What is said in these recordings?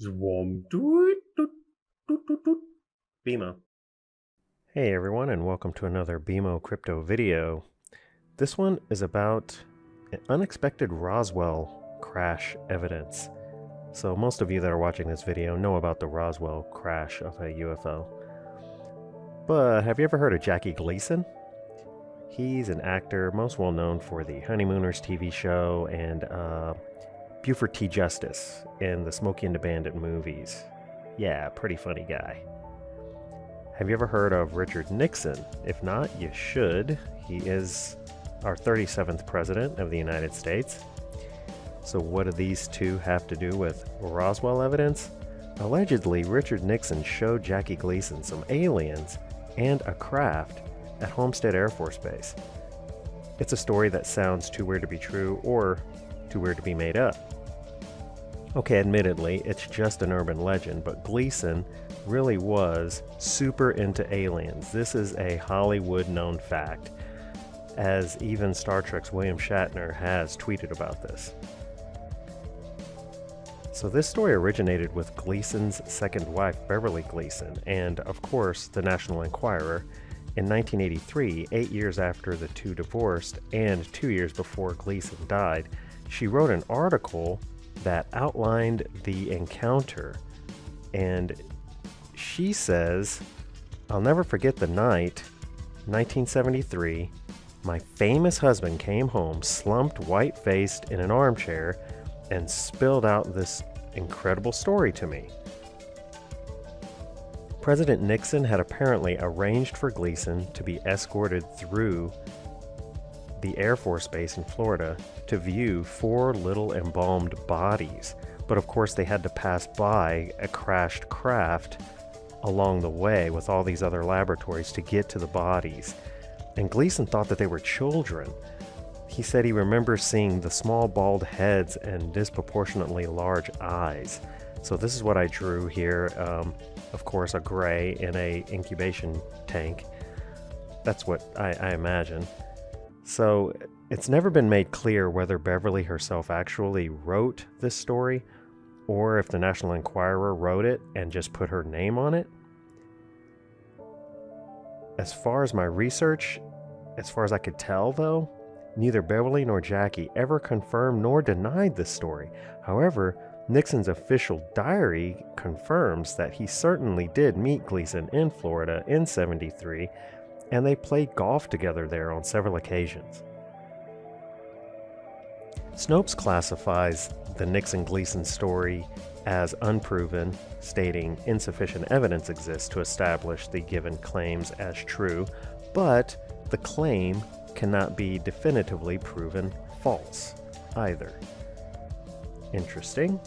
Zwom, doot, doot, doot, doot, doot. BMO. Hey everyone, and welcome to another BMO crypto video. This one is about unexpected Roswell crash evidence. So most of you that are watching this video know about the Roswell crash of a UFO. But have you ever heard of Jackie Gleason? He's an actor most well known for the Honeymooners TV show and Buford T. Justice in the Smokey and the Bandit movies. Yeah, pretty funny guy. Have you ever heard of Richard Nixon? If not, you should. He is our 37th president of the United States. So what do these two have to do with Roswell evidence? Allegedly, Richard Nixon showed Jackie Gleason some aliens and a craft at Homestead Air Force Base. It's a story that sounds too weird to be true or too weird to be made up. Okay, admittedly, it's just an urban legend, but Gleason really was super into aliens. This is a Hollywood known fact, as even Star Trek's William Shatner has tweeted about this. So this story originated with Gleason's second wife, Beverly Gleason, and of course, the National Enquirer. In 1983, 8 years after the two divorced and 2 years before Gleason died, she wrote an article that outlined the encounter, and she says, "I'll never forget the night, 1973, my famous husband came home slumped white-faced in an armchair and spilled out this incredible story to me." President Nixon had apparently arranged for Gleason to be escorted through the Air Force Base in Florida to view 4 little embalmed bodies. But of course they had to pass by a crashed craft along the way with all these other laboratories to get to the bodies. And Gleason thought that they were children. He said he remembers seeing the small bald heads and disproportionately large eyes. So this is what I drew here. Of course, a gray in a incubation tank. That's what I imagine. So it's never been made clear whether Beverly herself actually wrote this story or if the National Enquirer wrote it and just put her name on it. As far as my research, as far as I could tell though, neither Beverly nor Jackie ever confirmed nor denied this story. However, Nixon's official diary confirms that he certainly did meet Gleason in Florida in '73, and they played golf together there on several occasions. Snopes classifies the Nixon-Gleason story as unproven, stating insufficient evidence exists to establish the given claims as true, but the claim cannot be definitively proven false either. Interesting.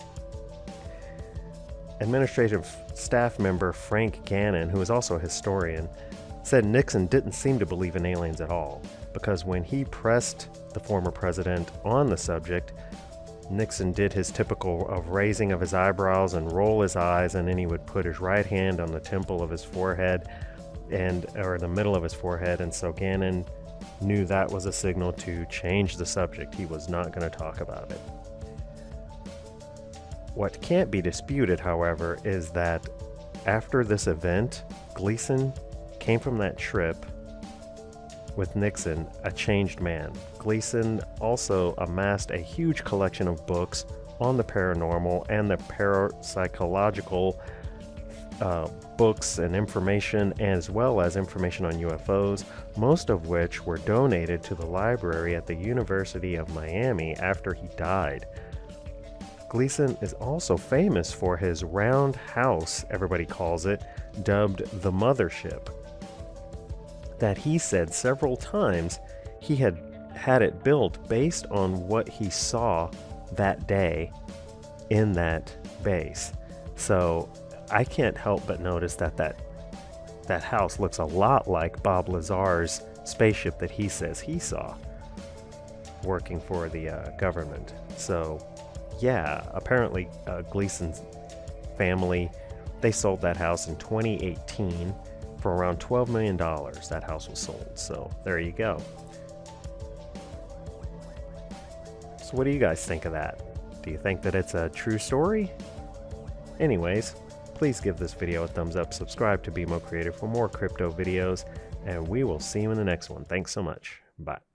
Administrative staff member Frank Gannon, who is also a historian, said Nixon didn't seem to believe in aliens at all, because when he pressed the former president on the subject, Nixon did his typical of raising of his eyebrows and roll his eyes, and then he would put his right hand on the temple of his forehead or the middle of his forehead, and so Gannon knew that was a signal to change the subject. He was not going to talk about it. What can't be disputed, however, is that after this event, Gleason came from that trip with Nixon a changed man. Gleason also amassed a huge collection of books on the paranormal and the parapsychological books and information, as well as information on UFOs, most of which were donated to the library at the University of Miami after he died. Gleason is also famous for his round house, everybody calls it, dubbed the Mothership, that he said several times he had it built based on what he saw that day in that base. So I can't help but notice that that house looks a lot like Bob Lazar's spaceship that he says he saw working for the government. So yeah, apparently Gleason's family, they sold that house in 2018 for around $12 million. That house was sold. So there you go. So what do you guys think of that? Do you think that it's a true story? Anyways, please give this video a thumbs up, subscribe to BMO Creative for more crypto videos, and we will see you in the next one. Thanks so much. Bye.